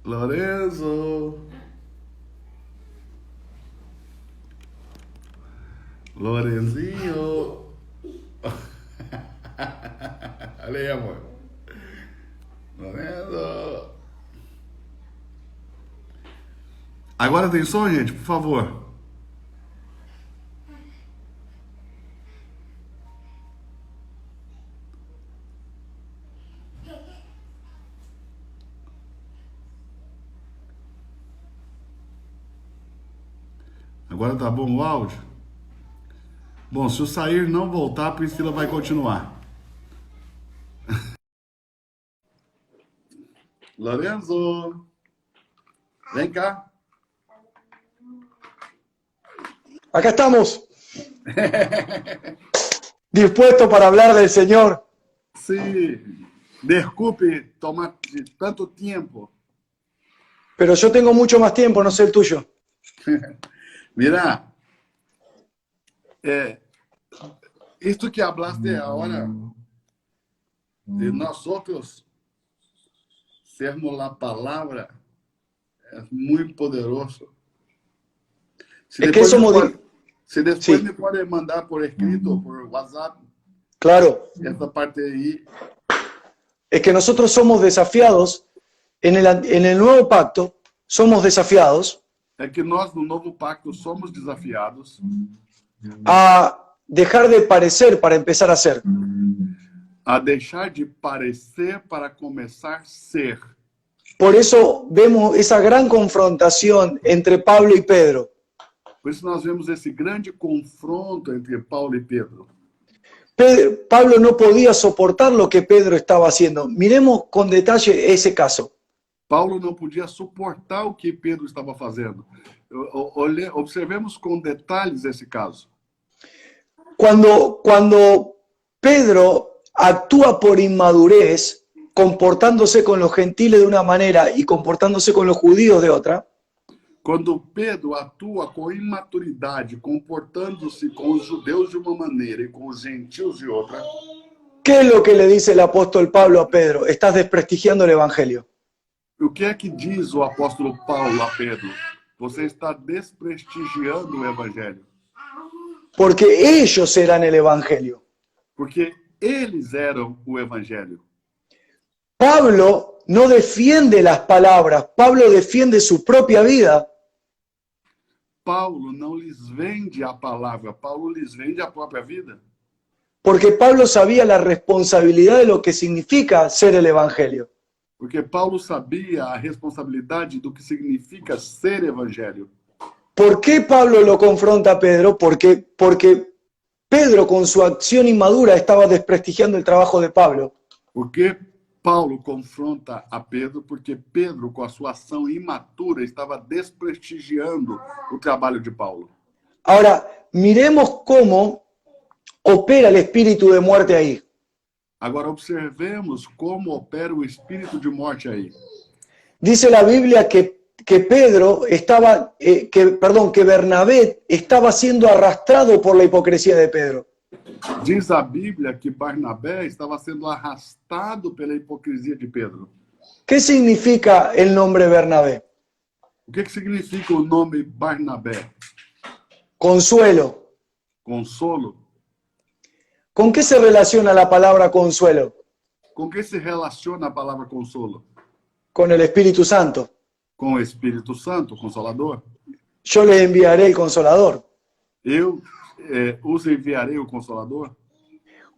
Lorenzo. Lorenzinho. Olha aí, amor. Lorenzo. Agora tem som, gente, por favor. Agora tá bom o áudio? Bom, se eu sair e não voltar, a Priscila vai continuar. Lorenzo, vem cá. Acá estamos, dispuestos para hablar del Señor. Se desculpe tomar tanto tempo. Pero yo tengo mucho más tiempo, no sé el tuyo. Mira, isto que hablaste agora, de nós outros sermos a palavra, é muito poderoso. Es que somos... Se depois Sí. me pode mandar por escrito, por WhatsApp, Claro, essa parte aí. es que nosotros somos desafiados, en el nuevo pacto, somos desafiados É que nós, no novo pacto, somos desafiados a dejar de parecer para empezar a ser. a deixar de parecer para começar a ser. Por eso vemos esa gran confrontación entre Pablo y Pedro. Por isso nós vemos esse grande confronto entre Paulo e Pedro. Pablo no podía soportar lo que Pedro estaba haciendo. Miremos con detalle ese caso. Paulo não podia suportar o que Pedro estava fazendo. Observemos com detalhes esse caso. Cuando Pedro actúa por inmadurez, comportándose con los gentiles de una manera y comportándose con los judíos de otra, Quando Pedro atua com imaturidade, comportando-se com os judeus de uma maneira e com os gentios de outra, ¿qué es lo que le dice el apóstol Pablo a Pedro? Estás desprestigiando el evangelio. o que é que diz o apóstolo Paulo a Pedro? Você está desprestigiando o evangelho. Porque ellos eran el evangelio. Porque eles eram o evangelho. Pablo no defiende las palabras, Pablo defiende su propia vida. Paulo não lhes vende a palavra, Paulo lhes vende a própria vida. Porque Pablo sabía la responsabilidad de lo que significa ser el evangelio. Porque Paulo sabia a responsabilidade do que significa ser evangelho. ¿Por qué Pablo lo confronta a Pedro? Porque Pedro con su acción inmadura estaba desprestigiando el trabajo de Pablo. Por que Paulo confronta a Pedro? Porque Pedro, com a sua ação imatura, estava desprestigiando o trabalho de Paulo. Ahora, miremos cómo opera el espíritu de muerte ahí. Agora observemos como opera o espírito de morte aí. Dice la Biblia que Pedro estaba, que Bernabé estaba siendo arrastrado por la hipocresía de Pedro. Diz a Bíblia que Barnabé estava sendo arrastado pela hipocrisia de Pedro. ¿Qué significa el nombre Bernabé? O que significa o nome Barnabé? Consuelo. Consolo. ¿Con qué se relaciona la palabra consuelo? Com que se relaciona a palavra consolo? Con el Espíritu Santo. Com o Espírito Santo, Consolador. Yo les enviaré el Consolador. Eu os enviarei o Consolador.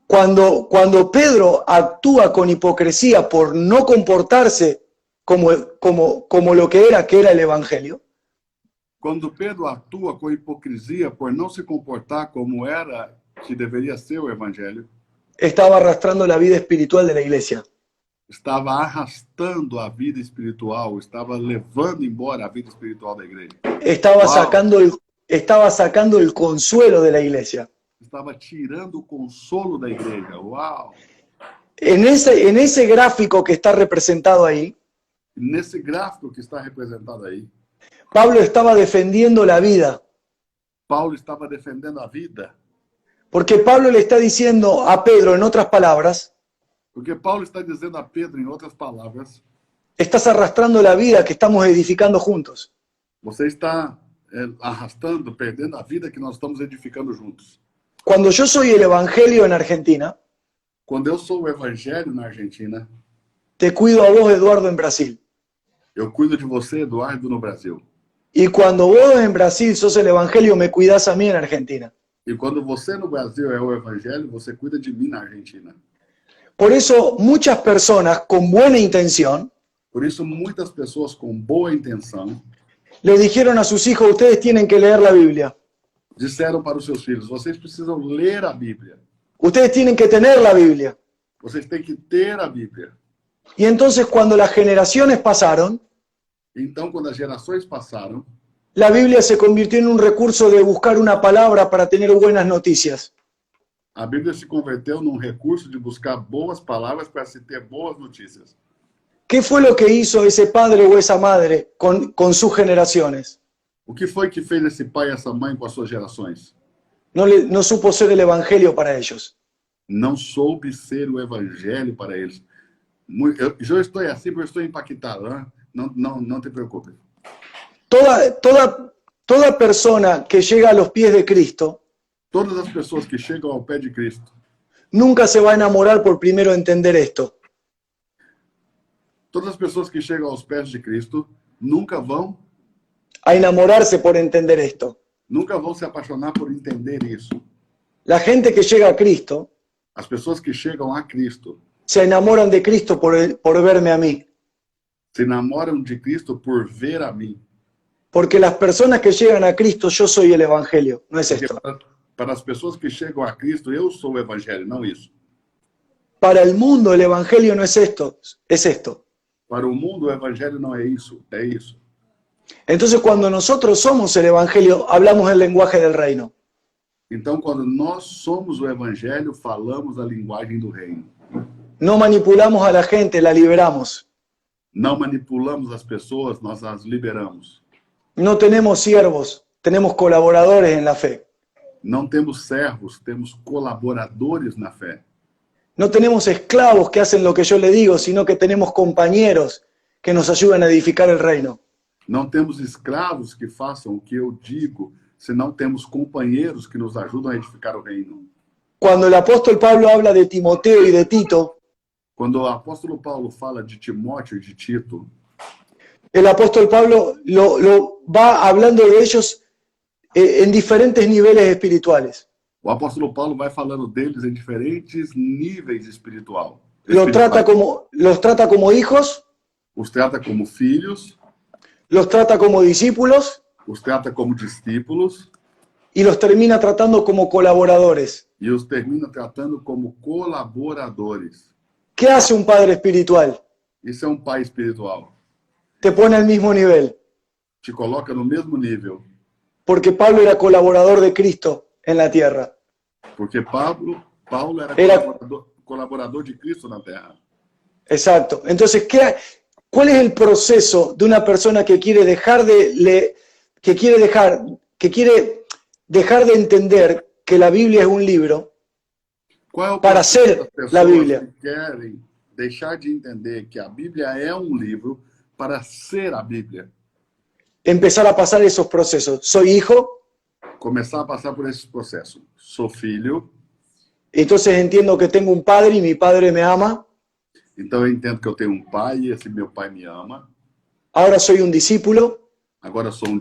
Cuando Pedro actúa con hipocresía por no comportarse como lo que era el Evangelio, Quando Pedro atua com hipocrisia por não se comportar como era que deveria ser o Evangelho, estaba arrastrando la vida espiritual de la iglesia. estava arrastando a vida espiritual, estava levando embora a vida espiritual da igreja. Estaba sacando el consuelo de la iglesia. Estava tirando o consolo da igreja. Uau! En ese gráfico que está representado ahí, Nesse gráfico que está representado aí, Pablo estaba defendiendo la vida. Paulo estava defendendo a vida. Porque Pablo le está diciendo a Pedro, en otras palabras, Porque Paulo está dizendo a Pedro, em outras palavras, estás arrastrando la vida que estamos edificando juntos. Você está arrastando, perdendo a vida que nós estamos edificando juntos. Cuando yo soy el evangelio en Argentina, Quando eu sou o evangelho na Argentina, te cuido a vos, Eduardo, en Brasil. eu cuido de você, Eduardo, no Brasil. Y cuando vos en Brasil sos el evangelio, me cuidás a mí en Argentina. E quando você no Brasil é o evangelho, você cuida de mim na Argentina. Por eso muchas personas con buena intención Por isso, muitas pessoas com boa intenção le dijeron a sus hijos, ustedes tienen que leer la Biblia. disseram para os seus filhos, vocês precisam ler a Bíblia. Ustedes tienen que tener la Biblia. Vocês têm que ter a Bíblia. Y entonces cuando las generaciones pasaron, Então, quando as gerações passaram, la Biblia se convirtió en un recurso de buscar una palabra para tener buenas noticias. a Bíblia se converteu num recurso de buscar boas palavras para se ter boas notícias. ¿Qué fue lo que hizo ese padre o esa madre con sus generaciones? O que foi que fez esse pai e essa mãe com as suas gerações? No supo ser el evangelio para ellos. Não soube ser o evangelho para eles. Eu estou assim porque eu estou impactado. Né? Não te preocupe. Toda persona que llega a los pies de Cristo Todas as pessoas que chegam ao pé de Cristo, nunca se va a enamorar por primero entender esto. todas as pessoas que chegam aos pés de Cristo nunca vão A enamorarse por entender esto. se apaixonar por entender isso. La gente que llega a Cristo As pessoas que chegam a Cristo se enamoran de Cristo por verme a mí. se enamoram de Cristo por ver a mim. Porque las personas que llegan a Cristo, yo soy el evangelio, no es Porque esto. para as pessoas que chegam a Cristo, eu sou o evangelho, não isso. Para el mundo el evangelio no es esto, es esto. Para o mundo, o evangelho não é isso, é isso. Entonces cuando nosotros somos el evangelio, hablamos el lenguaje del reino. Então, quando nós somos o evangelho, falamos a linguagem do reino. No manipulamos a la gente, la liberamos. Não manipulamos as pessoas, nós as liberamos. No tenemos siervos, tenemos colaboradores en la fe. Não temos servos, temos colaboradores na fé. No tenemos esclavos que hacen lo que yo le digo, sino que tenemos compañeros que nos ayudan a edificar el reino. Não temos escravos que façam o que eu digo, senão temos companheiros que nos ajudam a edificar o reino. Cuando el apóstol Pablo habla de Timoteo y de Tito, Quando o apóstolo Paulo fala de Timóteo e de Tito, el apóstol Pablo lo va hablando de ellos en diferentes niveles espirituales. o apóstolo Paulo vai falando deles em diferentes níveis espirituais. Los trata como hijos, Os trata como filhos, los trata como discípulos os trata como discípulos y los termina tratando como colaboradores. e os termina tratando como colaboradores. ¿Qué hace un padre espiritual? Isso é um pai espiritual. Te pone al mismo nivel, Te coloca no mesmo nível. porque Pablo era colaborador de Cristo en la tierra. Porque Paulo era colaborador de Cristo na terra. Exacto. Entonces, ¿cuál es el proceso de una persona que quiere dejar de entender que la Biblia es un libro Qual é o para processo ser das pessoas la Biblia? que querem deixar de entender que a Bíblia é um livro para ser a Bíblia? Empezar a pasar esos procesos. Soy hijo, Começar a passar por esse processo. Sou filho, entonces entiendo que tengo un padre y mi padre me ama. então eu entendo que eu tenho um pai e esse meu pai me ama. Ahora soy un discípulo Agora sou un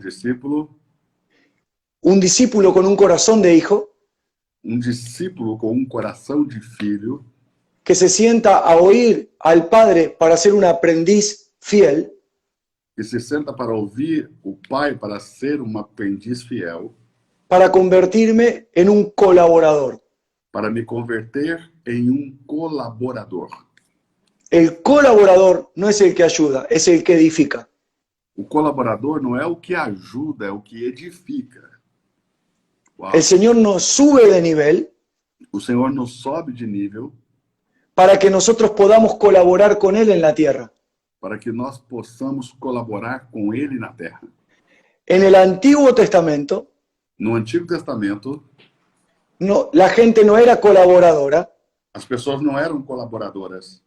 discípulo con un corazón de hijo, um discípulo com um coração de filho, que se sienta a oír al Padre para ser un aprendiz fiel, que se senta para ouvir o pai para ser um aprendiz fiel, para convertirme en un colaborador. para me converter em um colaborador. El colaborador no es el que ayuda, es el que edifica. O colaborador não é o que ajuda, é o que edifica. Uau. El Señor nos sube de nivel O Senhor nos sobe de nível para que nosotros podamos colaborar con Él en la tierra. para que nós possamos colaborar com Ele na terra. En el Antiguo Testamento, No Antigo Testamento, la gente no era colaboradora, as pessoas não eram colaboradoras,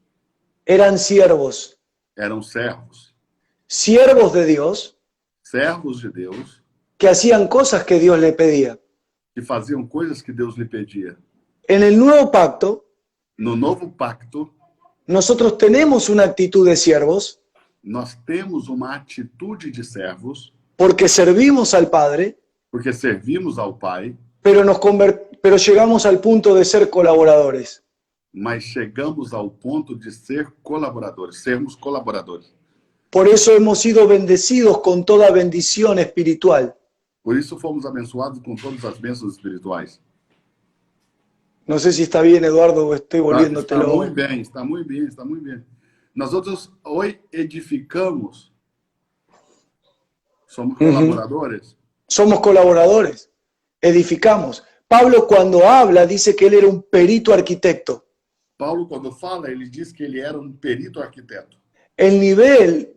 eran siervos. eram servos, siervos de Dios, servos de Deus, que hacían cosas que Dios le pedía. que faziam coisas que Deus lhe pedia. En el nuevo pacto, No novo pacto, nosotros tenemos una actitud de siervos nós temos uma atitude de servos, porque servimos al Padre, porque servimos ao Pai, pero llegamos al punto de ser colaboradores. mas chegamos ao ponto de ser colaboradores, sermos colaboradores. Por eso hemos sido bendecidos con toda bendición espiritual. Por isso fomos abençoados com todas as bênçãos espirituais. No sé si está bien, Eduardo, o estoy Está volviéndotelo. muito bem, está muito bem, está muito bem. Nós outros hoje edificamos, somos colaboradores. Somos colaboradores, edificamos. Pablo cuando habla dice que él era un perito arquitecto. Paulo, quando fala, ele diz que ele era um perito arquiteto. El nivel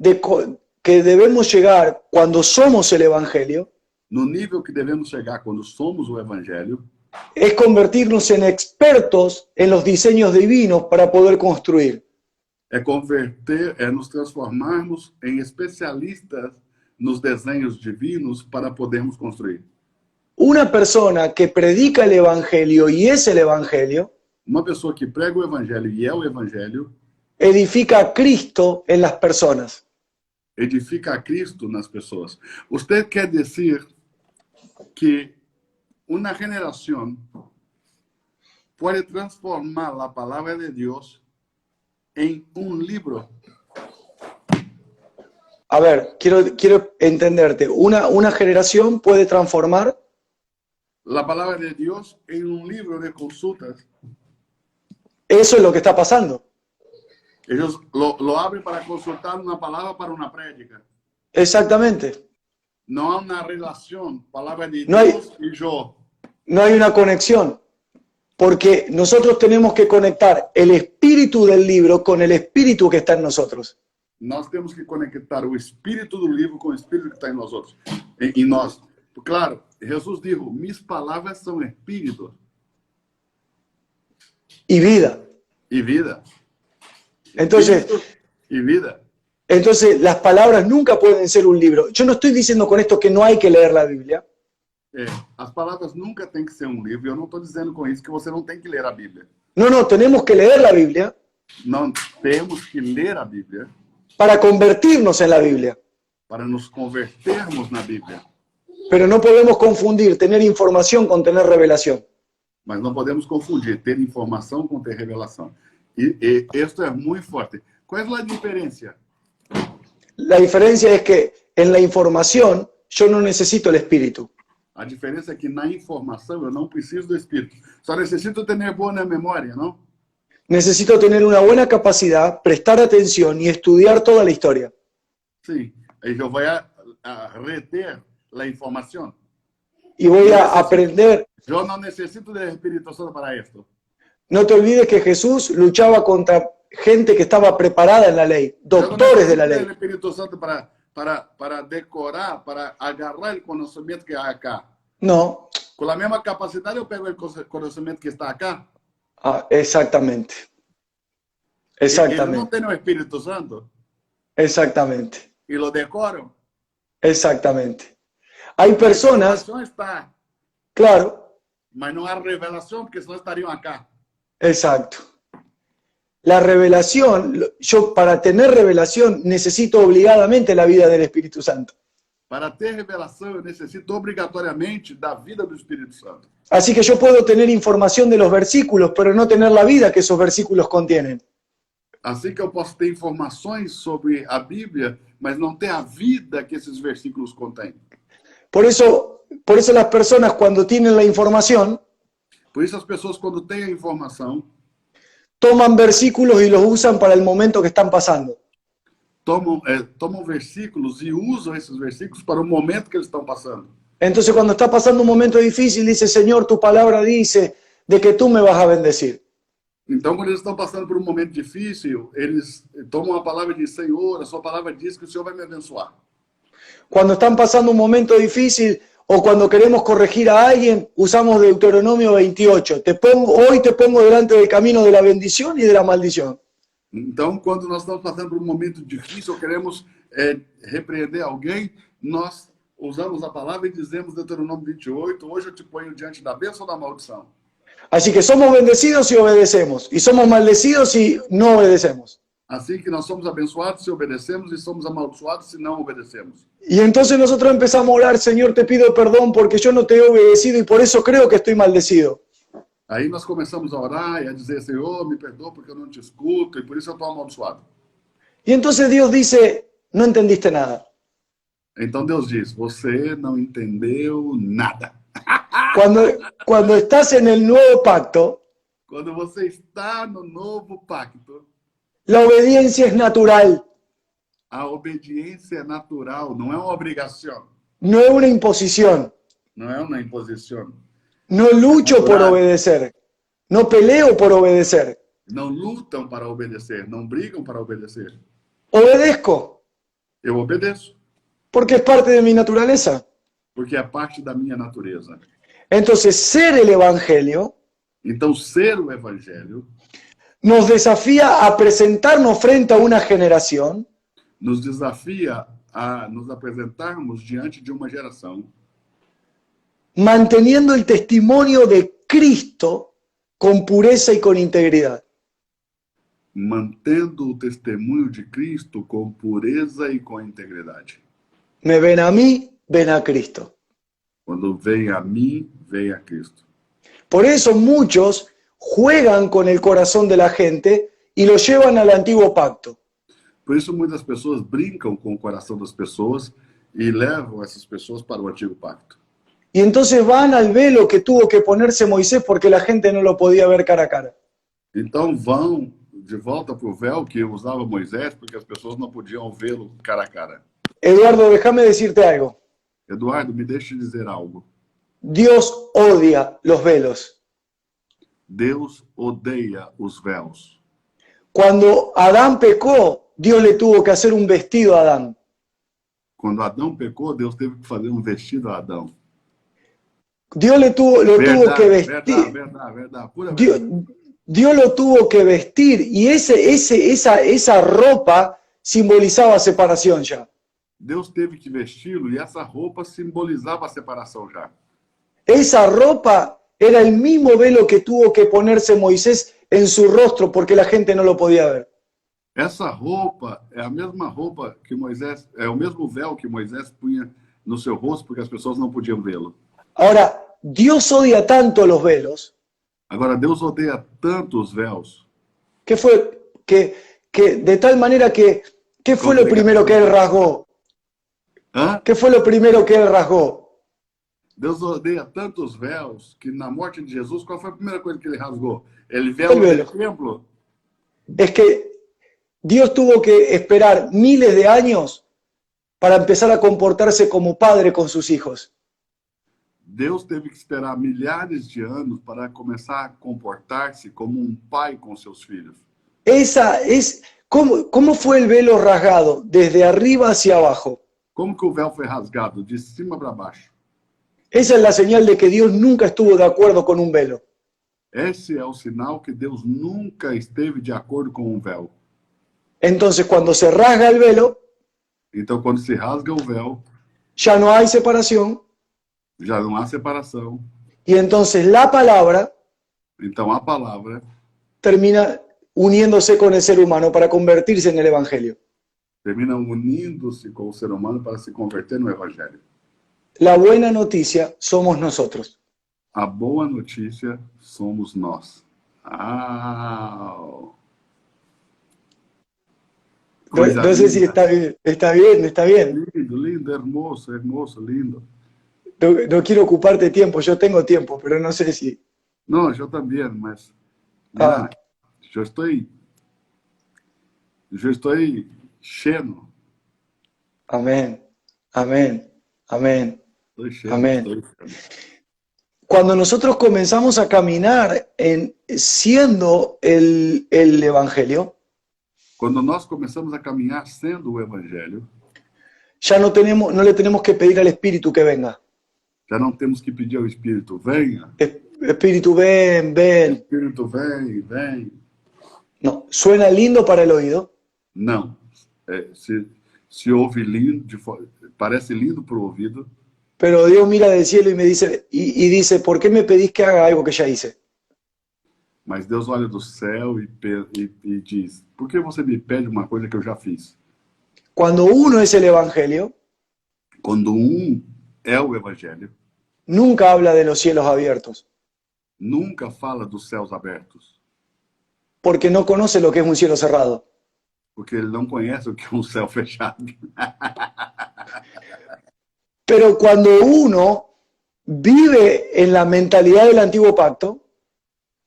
que debemos llegar cuando somos el Evangelio No nível que devemos chegar quando somos o Evangelho, es convertirnos en expertos en los diseños divinos para poder construir. é nos transformarmos em especialistas nos desenhos divinos para podermos construir. Una persona que predica el Evangelio y es el Evangelio, Uma pessoa que prega o Evangelho e é o Evangelho, edifica a Cristo en las personas. edifica a Cristo nas pessoas. Usted quer dizer que uma geração pode transformar a palavra de Deus em um livro? A ver, quiero entenderte. Una generación puede transformar A palavra de Deus em um livro de consultas. Eso es lo que está pasando. Ellos lo abren para consultar una palabra para una prédica. Exactamente. No hay una relación, palabra de No hay- Dios y yo. No hay una conexión. Porque nosotros tenemos que conectar el espíritu del libro con el espíritu que está en nosotros. Nós temos que conectar o espírito do livro com o espírito que está em nós outros. Em nós. Claro, Jesus dijo, mis palavras são espírito Y vida. e vida. Entonces, Espírito e vida. entonces las palabras nunca pueden ser un libro. Yo no estoy diciendo con esto que no hay que leer la Biblia. As palavras nunca têm que ser um livro. Eu não estou dizendo com isso que você não tem que ler a Bíblia. No, tenemos que leer la Biblia Não temos que ler a Bíblia para convertirnos en la Biblia. para nos convertermos na Bíblia. Pero no podemos confundir tener información con tener revelación. Mas não podemos confundir ter informação com ter revelação. E isso é muito forte. Qual é a diferença? La diferencia es que en la información yo no necesito el espíritu. A diferença é que na informação eu não preciso do Espírito. Só necessito ter boa memória, não? Necesito tener una buena capacidad, prestar atención y estudiar toda la historia. Sim. Aí eu vou a reter a informação. Y voy a aprender. Eu não necessito do Espírito Santo para isso. No te olvides que Jesús luchaba contra gente que estaba preparada en la lei, doctores de la ley. O Espírito Santo para decorar, para agarrar o conhecimento que há acá. No. Com a mesma capacidade eu pego o conhecimento que está acá. Ah, exactamente. Eles não Exactamente. têm o Espírito Santo Exactamente. e lo decoram. Exactamente. Hay personas, A informação está, claro, mas não há revelação, porque senão estariam acá. exacto. La revelación, yo para tener revelación necesito obligadamente la vida del Espíritu Santo. Para ter revelação, eu necessito obrigatoriamente da vida do Espírito Santo. Así que yo puedo tener información de los versículos, pero no tener la vida que esos versículos contienen. Assim que eu posso ter informações sobre a Bíblia, mas não ter a vida que esses versículos contêm. Por eso las personas cuando tienen la información, Por isso as pessoas, quando têm a informação, toman versículos y los usan para el momento que están pasando. tomam versículos e usam esses versículos para o momento que eles estão passando. Entonces cuando está pasando un momento difícil, dice, Señor, tu palabra dice de que tú me vas a bendecir. Então, quando eles estão passando por um momento difícil, eles tomam a palavra de Senhor, a sua palavra diz que o Senhor vai me abençoar. Cuando están pasando un momento difícil o cuando queremos corregir a alguien, usamos Deuteronomio 28. Hoy te pongo delante del camino de la bendición y de la maldición. Então, quando nós estamos passando por um momento difícil, ou queremos repreender alguém, nós usamos a palavra e dizemos Deuteronômio 28, hoje eu te ponho diante da bênção ou da maldição. Así que somos bendecidos si obedecemos y somos maldecidos si no obedecemos. Assim que nós somos abençoados se obedecemos e somos amaldiçoados se não obedecemos. Y entonces nosotros empezamos a orar, Señor, te pido perdón porque yo no te he obedecido y por eso creo que estoy maldecido. Aí nós começamos a orar e a dizer, Senhor, me perdoa porque eu não te escuto e por isso eu estou amaldiçoado. Y entonces Dios dice, no entendiste nada. Então Deus diz, você não entendeu nada. Cuando estás en el nuevo pacto, Quando você está no novo pacto, la obediencia es natural, a obediência é natural, não é uma obrigação, no es una imposición. não é uma imposição. No lucho por obedecer, no peleo por obedecer. Não lutam para obedecer, não brigam para obedecer. Obedezco Eu obedeço, porque es parte de mi naturaleza. porque é parte da minha natureza. Entonces, ser el Evangelio Então, ser o evangelho nos desafía a presentarnos frente a una generación nos desafia a nos apresentarmos diante de uma geração manteniendo el testimonio de Cristo con pureza y con integridad. mantendo o testemunho de Cristo com pureza e com integridade. Me ven a mí, ven a Cristo. Quando vem a mim, vem a Cristo. Por eso muchos juegan con el corazón de la gente y lo llevan al antiguo pacto. Por isso muitas pessoas brincam com o coração das pessoas e levam essas pessoas para o antigo pacto. Y entonces van al velo que tuvo que ponerse Moisés porque la gente no lo podía ver cara a cara. Então vão de volta para o véu que usava Moisés, porque as pessoas não podiam vê-lo cara a cara. Eduardo, déjame decirte algo. Eduardo, me deixe dizer algo. Dios odia los velos. Deus odeia os véus. Cuando Adán pecó, Dios le tuvo que hacer un vestido a Adán. Quando Adão pecou, Deus teve que fazer um vestido a Adão. Dios lo tuvo que vestir. Verdade. Pura Dios, verdade. Dios lo tuvo que vestir y esa ropa simbolizaba separación ya. Deus teve que vesti-lo e essa roupa simbolizava a separação já. Esa ropa era el mismo velo que tuvo que ponerse Moisés en su rostro porque la gente no lo podía ver. Essa roupa é a mesma roupa que Moisés, é o mesmo véu que Moisés punha no seu rosto porque as pessoas não podiam vê-lo. Ahora, Dios odia tanto los velos Agora, Deus odeia tanto os véus que de tal manera que ¿qué fue lo primero que él rasgó? Hã? ¿Qué fue lo primero que él rasgó? Deus odeia tantos véus que na morte de Jesus, qual foi a primeira coisa que ele rasgou? Ele El véu velo. do templo. Es que Dios tuvo que esperar miles de años para empezar a comportarse como padre con sus hijos. Deus teve que esperar milhares de anos para começar a comportar-se como um pai com seus filhos. ¿Cómo fue el velo rasgado? Desde arriba hacia abajo. Como que o véu foi rasgado? De cima para baixo. Esa es la señal de que Dios nunca estuvo de acuerdo con un velo. Esse é o sinal que Deus nunca esteve de acordo com um véu. Entonces, cuando se rasga el velo, Então, quando se rasga o véu, ya no hay separación, já não há separação. y entonces la palabra Então, a palavra termina uniéndose con el ser humano para convertirse en el Evangelio. termina unindo-se com o ser humano para se converter no Evangelho. La buena noticia somos nosotros. A boa notícia somos nós. No sé si está bien, está bien. Lindo, hermoso, lindo. No quiero ocuparte tiempo, yo tengo tiempo, pero no sé si... Não, eu também, mas eu estou cheio. Amén, amén, amén. Estoy lleno, Amén. estoy lleno. Cuando nosotros comenzamos a caminar siendo el Evangelio, Quando nós começamos a caminhar sendo o Evangelho, ya no le tenemos que pedir al Espíritu que venga. já não temos que pedir ao Espírito, venha. Espíritu, ven, ven. Espírito, vem. No, suena lindo para el oído, Não. Se ouve lindo, parece lindo para o ouvido, pero Dios mira del cielo y me dice, y dice, ¿por qué me pedís que haga algo que ya hice? mas Deus olha do céu e diz: por que você me pede uma coisa que eu já fiz? Cuando uno es el Evangelio, Quando é o Evangelho, nunca habla de los cielos abiertos, nunca fala dos céus abertos, porque no conoce lo que es un cielo cerrado. porque ele não conhece o que é um céu fechado. Pero cuando uno vive en la mentalidad del antiguo pacto,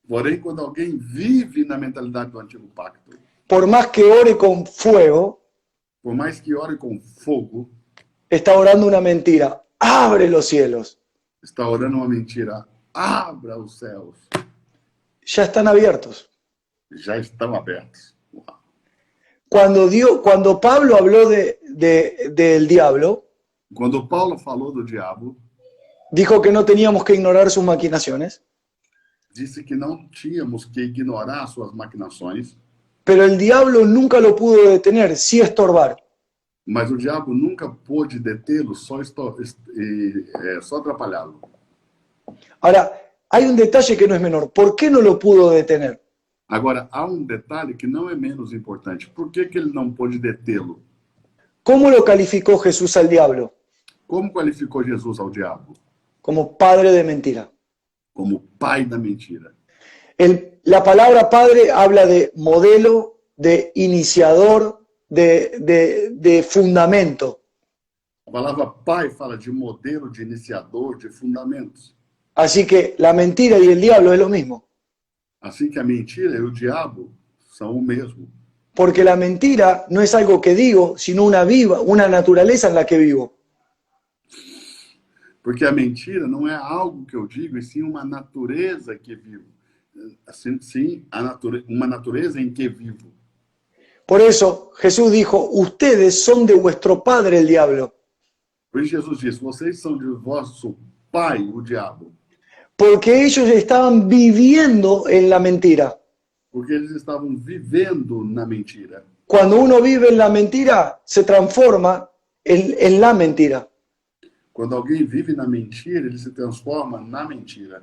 Porém, quando alguém vive na mentalidade do antigo pacto, por más que ore con fuego, por mais que ore com fogo, está orando una mentira. Abre los cielos. está orando uma mentira. Abra os céus. Ya están abiertos. Já estão abertos. Uau. Cuando Pablo habló del diablo, Quando Paulo falou do diabo, dijo que no teníamos que ignorar sus maquinaciones, disse que não tínhamos que ignorar suas maquinações, pero el diablo nunca lo pudo detener, sí estorbar. mas o diabo nunca pôde detê-lo, só atrapalhá-lo. Ahora, hay un detalle que no es menor. ¿Por qué no lo pudo detener? Agora, há um detalhe que não é menos importante. Por que ele não pôde detê-lo? ¿Cómo lo calificó Jesús al diablo? Como qualificou Jesus ao diabo? Como padre de mentira. Como pai da mentira. La palabra padre habla de modelo, de iniciador, de fundamento. A palavra pai fala de modelo, de iniciador, de fundamentos. Así que la mentira y el diablo es lo mismo. Assim que a mentira e o diabo são o mesmo. Porque la mentira no es algo que digo, sino una naturaleza en la que vivo. Porque a mentira não é algo que eu digo, e sim uma natureza que vivo. Sim, uma natureza em que vivo. Por eso Jesús dijo, ustedes son de vuestro padre el diablo. Por isso Jesus disse, vocês são de vosso pai, o diabo. Porque ellos estaban viviendo en la mentira. Porque eles estavam vivendo na mentira. Cuando uno vive en la mentira, se transforma en la mentira. Quando alguém vive na mentira, ele se transforma na mentira.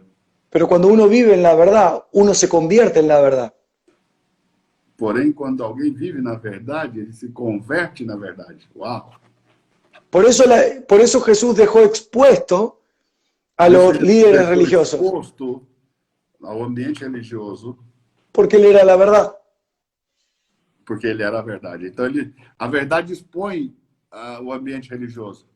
Pero cuando uno vive en la verdad, uno se convierte en la verdad. Porém, quando alguém vive na verdade, ele se converte na verdade. Uau! Por eso Jesús dejó expuesto a los líderes religiosos. Exposto ao ambiente religioso. Porque él era la verdad. Porque ele era a verdade. Então, a verdade expõe o ambiente religioso.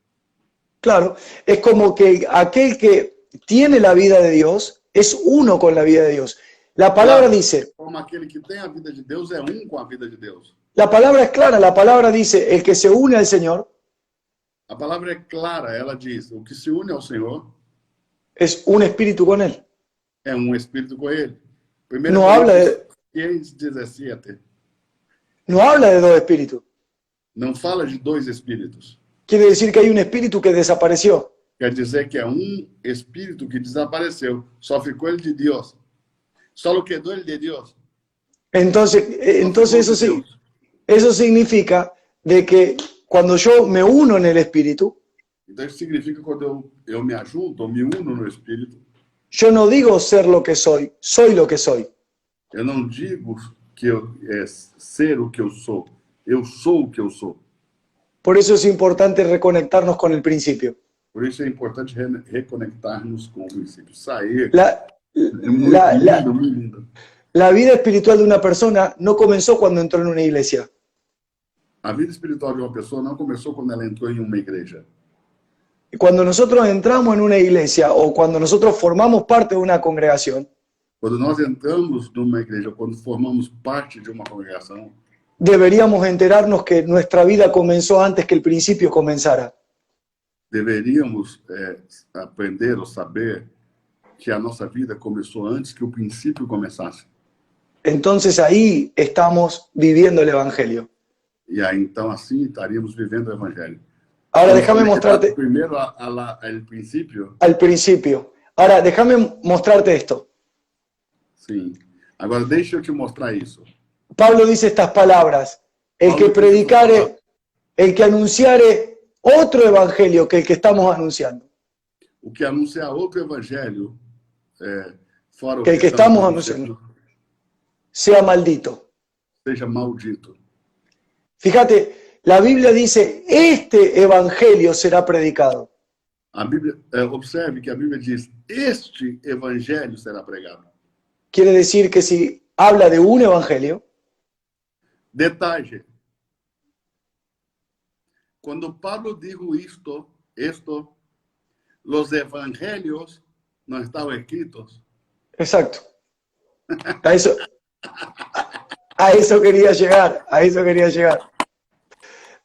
Claro, es como que aquel que tiene la vida de Dios es uno con la vida de Dios. La palabra dice, Como aquele que tem a vida de Deus é com a vida de Deus. la palabra es clara, la palabra dice, el que se une al Señor A palavra é clara, ela diz, o que se une ao Senhor es un espíritu con Él. é espírito com ele. No habla de, 17. no habla de dos espíritus. Não fala de dois espíritos. Quiere decir que hay un espíritu que desapareció. Quer dizer que é espírito que desapareceu. Só ficou ele de Deus. Só quedou ele de Deus. Entonces eso significa de que cuando yo me uno en el espíritu, Então isso significa que quando eu me ajunto, eu me uno no espírito, yo no digo ser lo que soy lo que soy. eu não digo que ser o que eu sou sou o que eu sou. Por eso es importante reconectarnos con el principio. Por isso é importante reconectarmos com o princípio. Sair La, é muito la- lindo, la- muito lindo. la vida espiritual de una persona no comenzó cuando entró en una iglesia. A vida espiritual de uma pessoa não começou quando ela entrou em uma igreja. Cuando nosotros entramos en una iglesia o cuando nosotros formamos parte de una congregación, Quando nós entramos numa igreja, quando formamos parte de uma congregação, deberíamos enterarnos que nuestra vida comenzó antes que el principio comenzara. deveríamos aprender ou saber que a nossa vida começou antes que o princípio começasse. Entonces ahí estamos viviendo el Evangelio. E aí, então, assim, estaríamos vivendo o Evangelho. Ahora déjame Estamos mostrarte conectados primeiro ao princípio. al principio. Ahora déjame mostrarte esto. Sim. Agora, deixa eu te mostrar isso. Pablo dice estas palabras: el Pablo que dice predicare, el que anunciare otro evangelio que el que estamos anunciando, o que anunciar outro evangelho, fora o que que el que estamos estamos anunciando, anunciando, sea maldito. seja maldito. Fíjate, la Biblia dice, este evangelio será predicado. A Bíblia, observe que a Bíblia diz, este evangelho será pregado. Quiere decir que si habla de un evangelio, Detalhe, quando Pablo dijo esto, los evangelios no estaban escritos. exacto, a eso, a eso quería llegar, a eso quería llegar,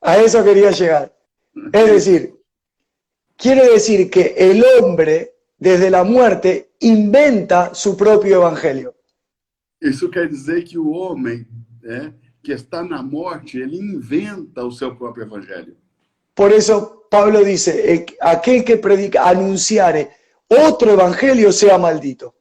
a eso quería llegar. Es decir, quiere decir que el hombre, desde la muerte, inventa su propio evangelio. Isso quer dizer que o homem, que está na morte, ele inventa o seu próprio evangelho. Por eso Pablo dice, aquel que predica, anunciare otro evangelio sea maldito.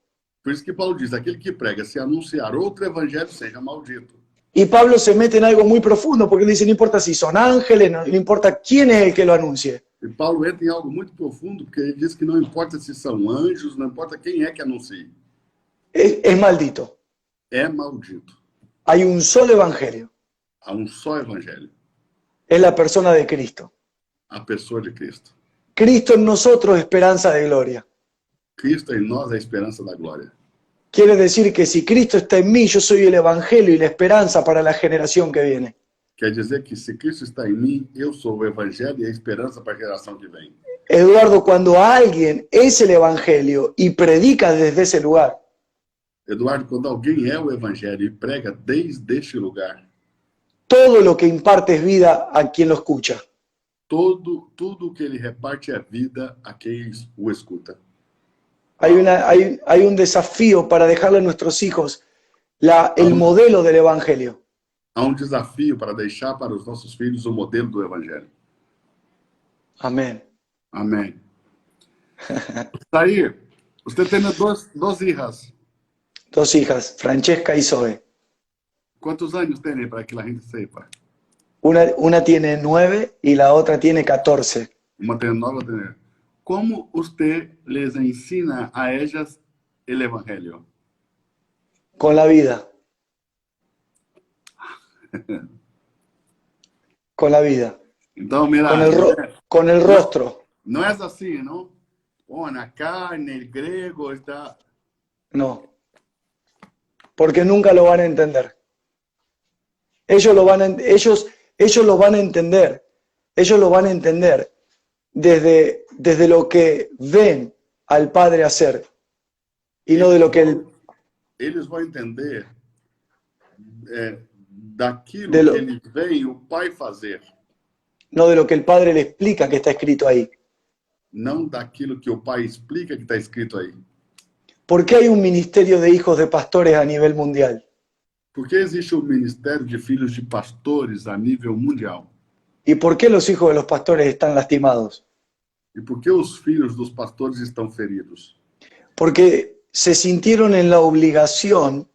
Por isso que Paulo diz, aquele que prega, se anunciar outro evangelho, seja maldito. Y Pablo se mete en algo muy profundo, porque él dice, no importa si son ángeles, no importa quién es el que lo anuncie. E Paulo entra em algo muito profundo, porque ele diz que não importa se são anjos, não importa quem é que anuncie. Es maldito. É maldito. Hay un solo evangelio. Há um só evangelho. Es la persona de Cristo. A pessoa de Cristo. Cristo en nosotros, esperanza de gloria. Cristo em nós é a esperança da glória. Quiere decir que si Cristo está en mí, yo soy el evangelio y la esperanza para la generación que viene. Quer dizer que se Cristo está em mim, eu sou o evangelho e a esperança para a geração que vem. Eduardo, cuando alguien es el evangelio y predica desde ese lugar, Eduardo, quando alguém é o evangelho e prega desde este lugar, todo lo que imparte es vida a quien lo escucha. tudo que ele reparte é vida a quem o escuta. Hay un desafío para dejarle a nuestros hijos el modelo del evangelio. Há um desafio para deixar para os nossos filhos o modelo do evangelho. Amén. Amém. Aí, você tem duas hijas. Dos hijas, Francesca y Zoe. Quantos anos tem para que a gente sepa? Una tiene 9 y la otra tiene 14. Uma tem 9, outra tem... Como você les ensina a ellas el evangelio? Con la vida. Con la vida. Então, mira, con el rostro. não é assim, não? Oh, na carne, el grego está... No. Porque nunca lo van a entender. Ellos lo van a entender. Ellos lo van a entender desde lo que ven al Padre hacer y no de lo que eles vão entender daquilo que eles veem o Pai fazer. No de lo que el Padre le explica que está escrito ahí. Não daquilo que o Pai explica que está escrito aí. ¿Por qué hay un ministerio de hijos de pastores a nivel mundial? Por que existe um ministério de filhos de pastores a nível mundial? ¿Y por qué los hijos de los pastores están lastimados? E por que os filhos dos pastores estão feridos? Porque se sintieron en la obligación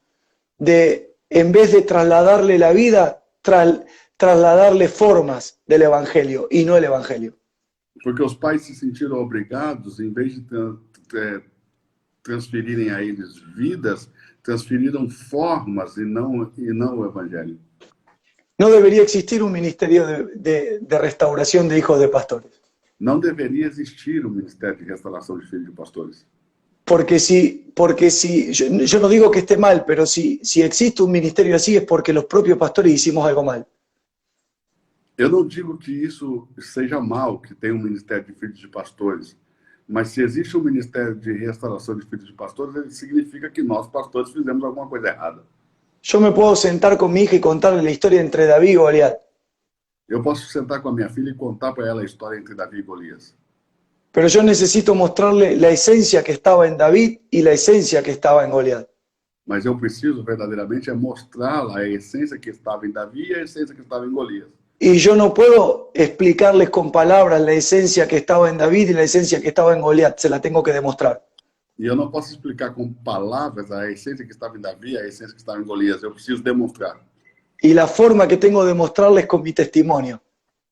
de, en vez de trasladarle la vida, trasladarle formas del Evangelio y no el Evangelio. Porque os pais se sentiram obrigados, em vez de transferirem a eles vidas, transferiram formas e não o Evangelho. No debería existir un ministerio de restauración de hijos de pastores. Não deveria existir um ministério de restauração de filhos de pastores. Porque si yo no digo que esté mal, pero si existe un ministerio así es porque los propios pastores hicimos algo mal. Eu não digo que isso seja mal, que tem um ministério de filhos de pastores, mas se existe um ministério de restauração de filhos de pastores, significa que nós, pastores, fizemos alguma coisa errada. Yo me puedo sentar con mi hija y contarle la historia entre David y Goliat. Eu posso sentar com a minha filha e contar para ela a história entre Davi e Golias. Pero yo necesito mostrarle la esencia que estaba en David y la esencia que estaba en Goliat. Mas eu preciso verdadeiramente mostrar a essência que estava em Davi e a essência que estava em Golias. Y yo no puedo explicarles con palabras la esencia que estaba en David y la esencia que estaba en Goliat. Se la tengo que demostrar. E eu não posso explicar com palavras a essência que estava em Davi e a essência que estava em Golias. Eu preciso demonstrar. Y la forma que tengo de mostrarles con mi testimonio,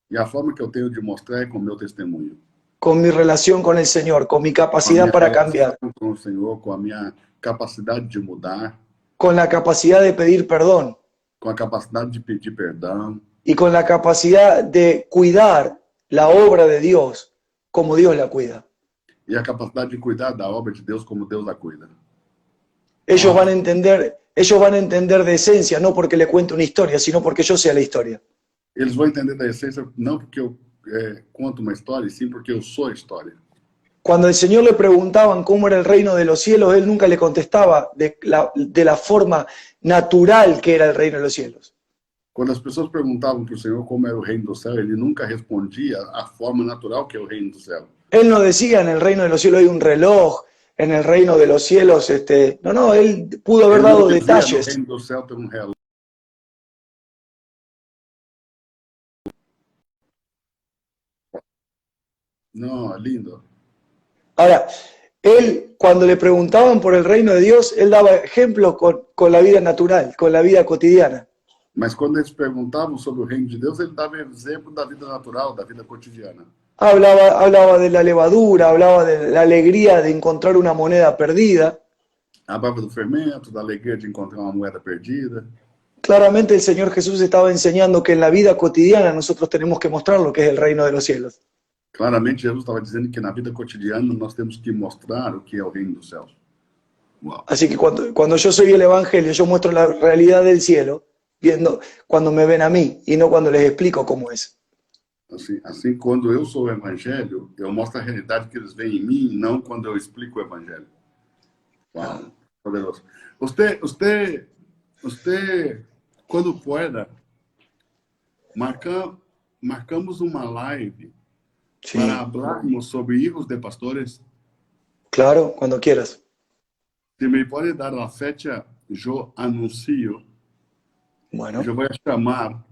E a forma que eu tenho de mostrar é com o meu testemunho. con mi relación con el Señor, con mi Com a capacidad minha para relação cambiar, com o Senhor, com a minha capacidade de mudar, con la capacidad de pedir perdón com a capacidade de pedir perdão y con la capacidad de cuidar la obra de Dios como Dios la cuida. e a capacidade de cuidar da obra de Deus como Deus a cuida. Ellos van a entender de esencia, no porque le cuente una historia, sino porque yo sea la historia. Eles vão entender da essência não porque eu conto uma história, e sim porque eu sou a história. Cuando el Señor le preguntaban cómo era el reino de los cielos, Él nunca le contestaba de la forma natural que era el reino de los cielos. Quando as pessoas perguntavam para o Senhor como era o reino do céu, ele nunca respondia a forma natural que é o reino do céu. Él no decía en el reino de los cielos hay un reloj, en el reino de los cielos, no, Él pudo haber Ele dado não dizia, no detalles. reino do céu tem relógio. No, lindo. Ahora, Él, cuando le preguntaban por el reino de Dios, Él daba ejemplos con la vida natural, con la vida cotidiana. Mas quando eles perguntavam sobre o reino de Deus, ele dava exemplo da vida natural, da vida cotidiana. Hablaba de la levadura, hablaba de la alegría de encontrar una moneda perdida. Hablava do fermento, da alegria de encontrar uma moeda perdida. Claramente el Señor Jesús estaba enseñando que en la vida cotidiana nosotros tenemos que mostrar lo que es el reino de los cielos. Claramente, Jesus estava dizendo que na vida cotidiana nós temos que mostrar o que é o reino dos céus. Uau. Así que cuando yo soy el Evangelio, yo muestro la realidad del cielo, viendo cuando me ven a mí y no cuando les explico cómo es. Assim, quando eu sou o evangelho, eu mostro a realidade que eles veem em mim, não quando eu explico o evangelho. Uau, poderoso. Usted, quando pueda, marcamos uma live Sí, para hablarmos sobre hijos de pastores. claro, cuando quieras. Se me pode dar a fecha, eu anuncio. Bueno, Eu vou chamar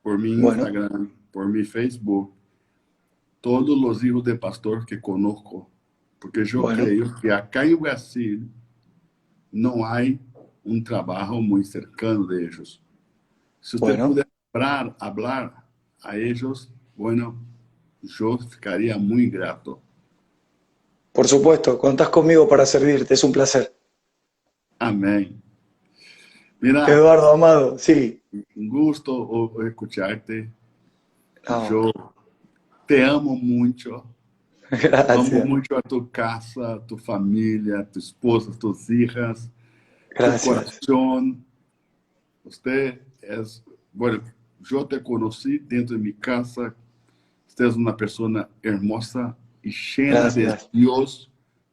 por mi Instagram, por mi Facebook, todos os hijos de pastor que conozco, porque eu creio que acá em Brasil não há trabalho muito cercano de eles. Se você puder hablar a eles, bueno, eu ficaria muito grato. por supuesto, contás conmigo para servirte, es un placer. Amém. Mira, Eduardo, amado, sí. um gusto escucharte. Oh. Eu te amo muito. Gracias. Amo muito a tu casa, tu família, tu esposa, tus hijas, Gracias. tu coração. Você é, bueno, eu te conheci dentro de minha casa. Você é uma pessoa hermosa e cheia de Deus,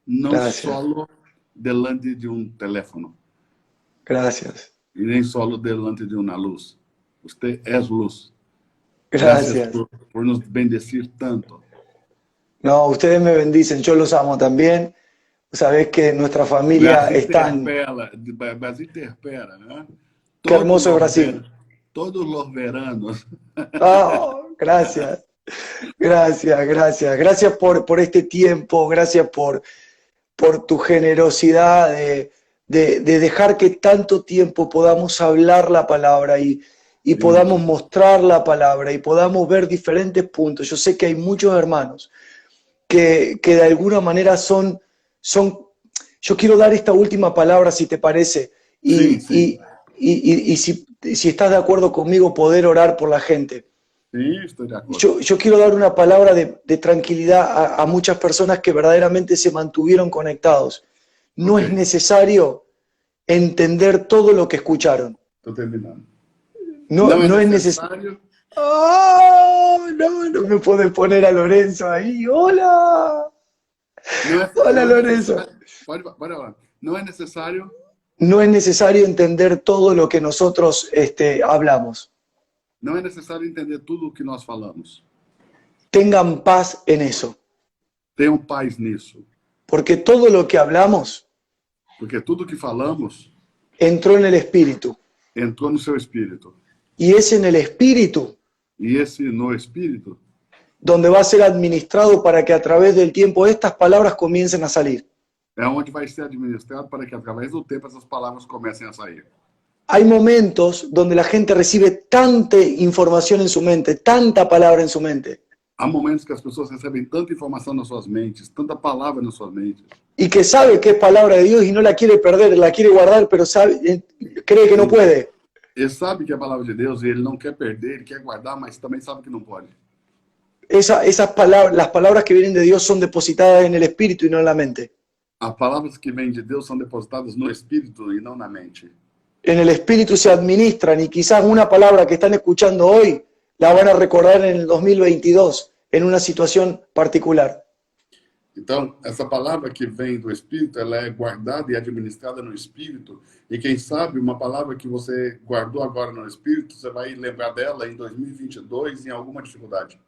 não só delante de telefone. Gracias. E nem só delante de uma luz. Você é luz. Gracias. Por nos bendecir tanto. No, ustedes me bendicen, yo los amo también. Sabés que nuestra familia está en... Brasil te espera, ¿no? Qué hermoso es Brasil. Todos los veranos. Oh, gracias. Gracias. Gracias por este tiempo, gracias por tu generosidad de dejar que tanto tiempo podamos hablar la palabra y podamos mostrar la palabra y podamos ver diferentes puntos. Yo sé que hay muchos hermanos que de alguna manera son... Yo quiero dar esta última palabra, si te parece, y si estás de acuerdo conmigo, poder orar por la gente. Sí, estoy de acuerdo. Yo quiero dar una palabra de tranquilidad a muchas personas que verdaderamente se mantuvieron conectados. No es necesario entender todo lo que escucharon. Estoy terminando. No es necesario. ¡Oh! No me puedes poner a Lorenzo ahí. ¡Hola! Hola, Lorenzo. No es necesario. No es necesario entender todo lo que nosotros hablamos. Não é necessário entender tudo o que nós falamos. Tengan paz en eso. Tenham paz nisso. Porque todo lo que hablamos Porque tudo que falamos entró en el espíritu. Entrou no seu espírito. Y es en el espíritu E esse no espírito donde va a ser administrado para que a través del tiempo estas palabras comiencen a salir. é onde vai ser administrado para que através do tempo essas palavras comecem a sair. hay momentos donde la gente recibe tanta información en su mente, tanta palabra en su mente, Há momentos que as pessoas recebem tanta informação nas suas mentes, tanta palavra nas suas mentes, y que sabe que es palabra de Dios y no la quiere perder, la quiere guardar, pero cree que no puede. ele sabe que é a palavra de Deus e ele não quer perder, ele quer guardar, mas também sabe que não pode. Las palabras que vienen de Dios son depositadas en el espíritu y no en la mente. As palavras que vêm de Deus são depositadas no espírito e não na mente. En el espíritu se administran y quizás una palabra que están escuchando hoy la van a recordar en el 2022 en una situación particular. Então, essa palavra que vem do Espírito, ela é guardada e administrada no Espírito. E quem sabe, uma palavra que você guardou agora no Espírito, você vai lembrar dela em 2022 em alguma dificuldade.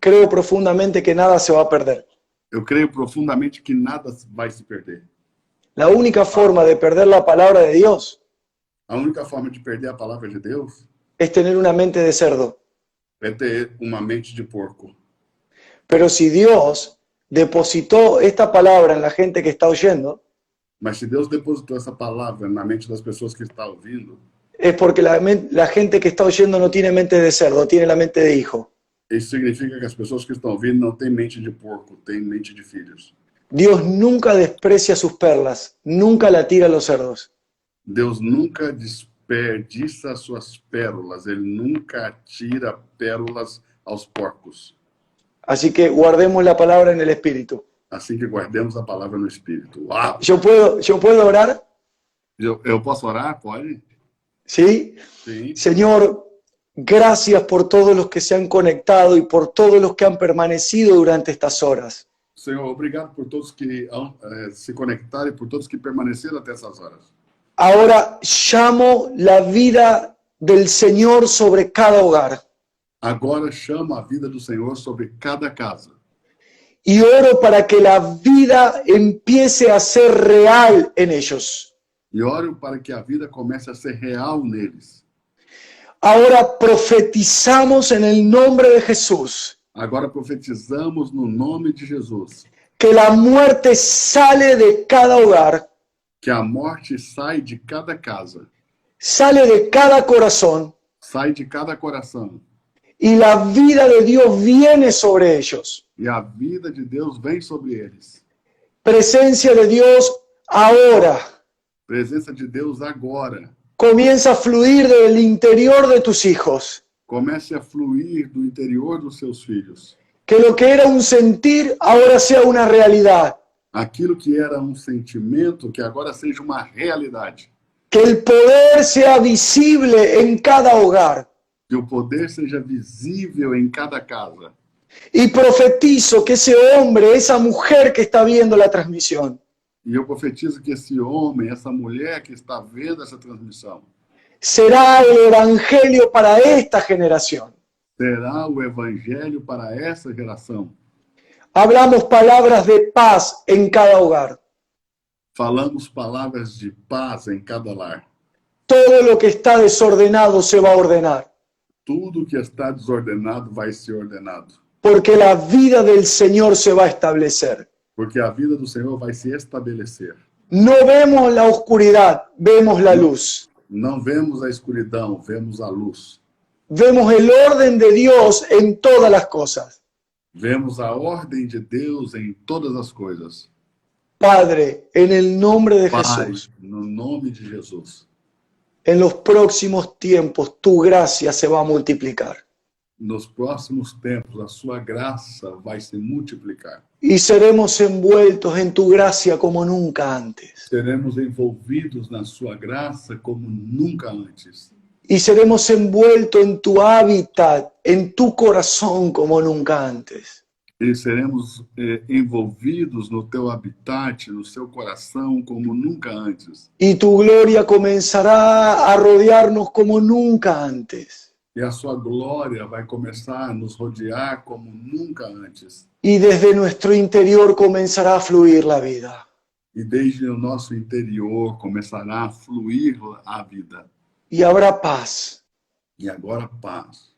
Creo profundamente que nada se va a perder. Eu creio profundamente que nada vai se perder. La única forma de perder la palabra de Dios A única forma de perder a palavra de Deus es tener una mente de cerdo. é ter uma mente de porco. Pero si Dios depositó esta palabra en la gente que está oyendo, Mas se Deus depositou essa palavra na mente das pessoas que estão ouvindo, es porque la gente que está oyendo no tiene mente de cerdo, tiene la mente de hijo. isso significa que as pessoas que estão ouvindo não têm mente de porco, têm mente de filhos. Dios nunca desprecia sus perlas, nunca la tira a los cerdos. Deus nunca desperdiça suas pérolas, ele nunca tira pérolas aos porcos. Así que guardemos la palabra en el espíritu. Assim que guardemos a palavra no Espírito. Uau! ¿Yo puedo orar? Eu posso orar? Pode? ¿Sí? Sim. Señor, gracias por todos los que se han conectado y por todos los que han permanecido durante estas horas. Senhor, obrigado por todos que se conectaram e por todos que permaneceram até essas horas. Ahora llamo la vida del Señor sobre cada hogar. Agora chama a vida do Senhor sobre cada casa. Y oro para que la vida empiece a ser real en ellos. E oro para que a vida comece a ser real neles. Ahora profetizamos en el nombre de Jesús Agora profetizamos no nome de Jesus. que la muerte sale de cada hogar, Que a morte sai de cada casa, sale de cada corazón sai de cada coração. y la vida de Dios viene sobre ellos. E a vida de Deus vem sobre eles. Presencia de Dios ahora Presença de Deus agora. comienza a fluir del interior de tus hijos. Comece a fluir do interior dos seus filhos. Que lo que era un sentir ahora sea una realidad. Aquilo que era um sentimento, que agora seja uma realidade. Que el poder sea visible en cada hogar. Que o poder seja visível em cada casa. Y profetizo que ese hombre, esa mujer que está viendo la transmisión, E eu profetizo que esse homem, essa mulher que está vendo essa transmissão, será el evangelio para esta generación. será o evangelho para essa geração. Hablamos palabras de paz en cada hogar. Falamos palavras de paz em cada lar. Todo lo que está desordenado se va a ordenar. Tudo que está desordenado vai ser ordenado. Porque la vida del Señor se va a establecer. Porque a vida do Senhor vai se estabelecer. No vemos la oscuridad, vemos la luz. Não vemos a escuridão, vemos a luz. Vemos el orden de Dios en todas las cosas. Vemos a ordem de Deus em todas as coisas. Padre, en el nombre de Pai, Jesús, no nome de Jesus, en los próximos tiempos tu gracia se va a multiplicar. nos próximos tempos a sua graça vai se multiplicar. Y seremos envueltos en tu gracia como nunca antes. Seremos envolvidos na sua graça como nunca antes. Y seremos envueltos en tu hábitat, en tu corazón como nunca antes. E seremos envolvidos no teu habitat, no seu coração como nunca antes. Y tu gloria comenzará a rodearnos como nunca antes. E a sua glória vai começar a nos rodear como nunca antes. Y desde nuestro interior comenzará a fluir la vida. E desde o nosso interior começará a fluir a vida. Y habrá paz. E agora paz.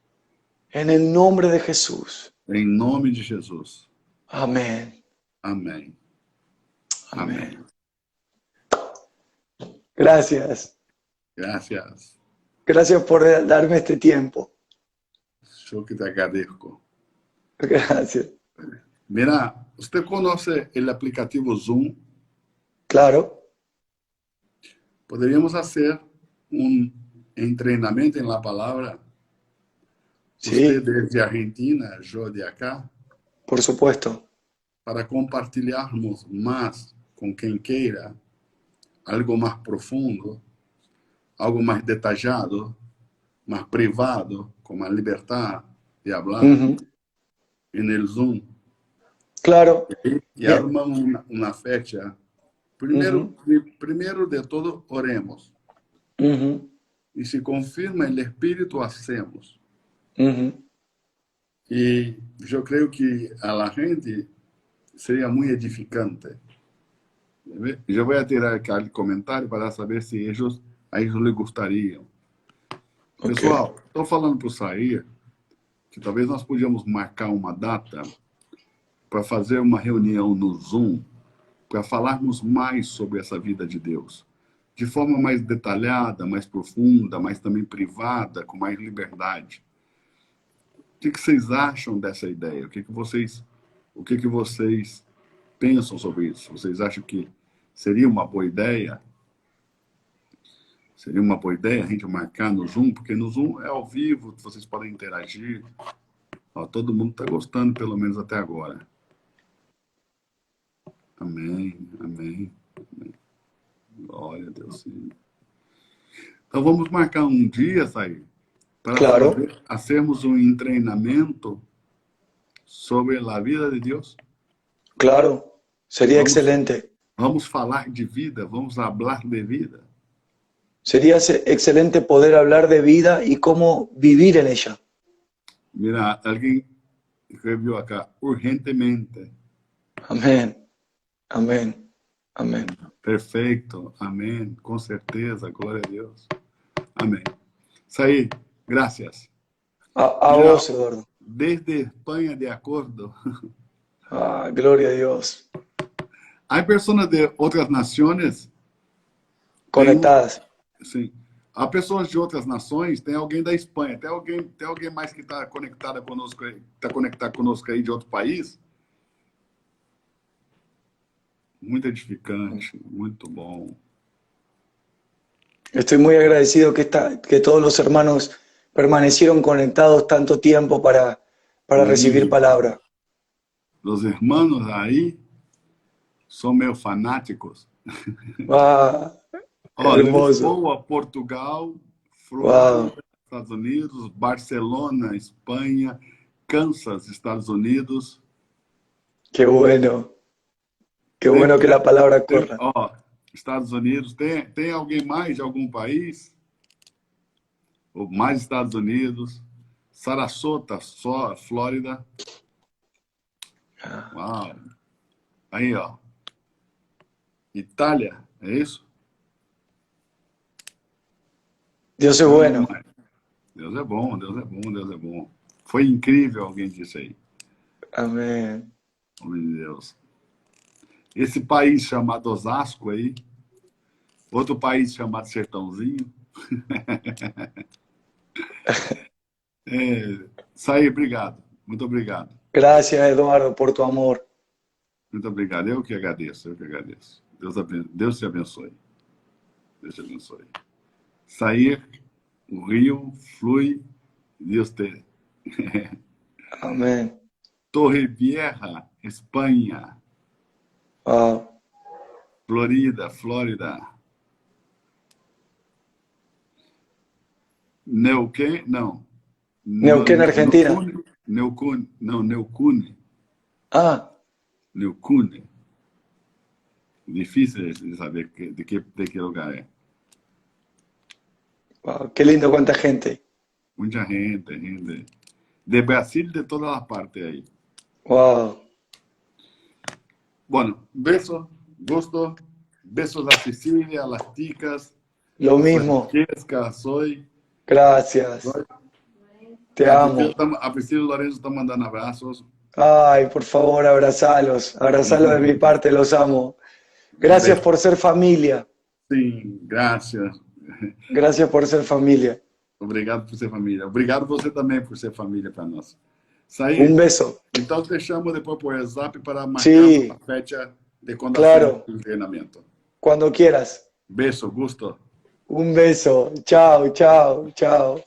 En el nombre de Jesús. Em nome de Jesus. Amén. Amém. Amém. Gracias. Gracias. Gracias por darme este tiempo. Yo que te agradezco. Gracias. Mira, ¿usted conoce el aplicativo Zoom? Claro. Podríamos hacer un entrenamiento en la palabra. Usted Sí, desde Argentina, yo de acá, por supuesto. para compartilharmos más con quien quiera algo más profundo, algo más detallado, más privado, con más libertad de hablar Ujú. en el Zoom. Claro. Y Bien. arma una fecha. Ujú. Primero de todo, oremos. Ujú. Y si confirma el Espíritu, hacemos. Ujú. Y yo creo que a la gente sería muy edificante. Yo voy a tirar acá el comentario para saber si a ellos les gustaría. Ok. Pessoal, estou falando para o Sair que talvez nós podíamos marcar uma data para fazer uma reunião no Zoom para falarmos mais sobre essa vida de Deus. De forma mais detalhada, mais profunda, mas também privada, com mais liberdade. O que vocês acham dessa ideia? O que vocês pensam sobre isso? Vocês acham que seria uma boa ideia? Seria uma boa ideia a gente marcar no Zoom? Porque no Zoom é ao vivo, vocês podem interagir. Ó, todo mundo está gostando, pelo menos até agora. Amém, amém, amém. Glória a Deus, sim. Então vamos marcar um dia, Sair, para Claro. fazermos um treinamento sobre a vida de Deus. Claro. Sería excelente. Vamos falar de vida, vamos falar de vida. Sería excelente poder hablar de vida y cómo vivir en ella. Mira, alguém escreveu acá, urgentemente. Amén. Amén. Amén. Perfeito, amém, com certeza, glória a Deus. Amém. Saí, graças. A Mira, vos, Eduardo. desde Espanha, de acordo. Ah, gloria a Dios. Há pessoas de outras nações. Conectadas. Sim. Há pessoas de outras nações, tem alguém da Espanha, tem alguém mais que está conectado conosco aí de outro país? Muito edificante, muito bom. Estoy muy agradecido que todos los hermanos permanecieron conectados tanto tiempo para recibir palabra. Os irmãos aí são meio fanáticos. Ah, Olha, hermoso. Lisboa, Portugal, Flórida, Estados Unidos, Barcelona, Espanha, Kansas, Estados Unidos. Qué bueno. Qué bueno que la palabra corra. Ó, Estados Unidos, tem alguém mais de algum país? Ou mais Estados Unidos? Sarasota, só Flórida. Uau. Aí, ó. Itália, é isso? Dios es bueno. Deus é bom, Deus é bom, Deus é bom. Foi incrível, alguém disse aí. Amén. Oh, meu Deus. Esse país chamado Osasco aí, outro país chamado Sertãozinho. Saí, obrigado. Muito obrigado. Gracias, Eduardo, por tu amor. Muito obrigado. Eu que agradeço, eu que agradeço. Deus te abençoe. Deus te abençoe. Sair, o rio flui, Deus te. Amén. Torrevieja, Espanha. Wow. Flórida. Neuquén, não. Neuquén, Argentina. Neuquén. Ah, Neuquén. Difícil de saber de que lugar é. wow, qué lindo, cuánta gente. Muita gente. De Brasil, de todas as partes aí. Wow. Bueno, besos, gusto. Besos a Cecilia, a las chicas. Lo mismo. Francesca, soy. Gracias. Te amo. A Priscila e Lorenzo estão mandando abraços. Ay, por favor, abrazalos. Abrazalos de mi parte, los amo. Gracias por ser familia. Sim, graças. Gracias por ser familia. Obrigado por ser família. Obrigado você também por ser família para nós. Saí. Beso. Então, te chamo depois por WhatsApp para marcar Sí, uma fecha de quando claro. hacemos o treinamento. Cuando quieras. Beijo, gusto. Un beso. Chao, chao, chao.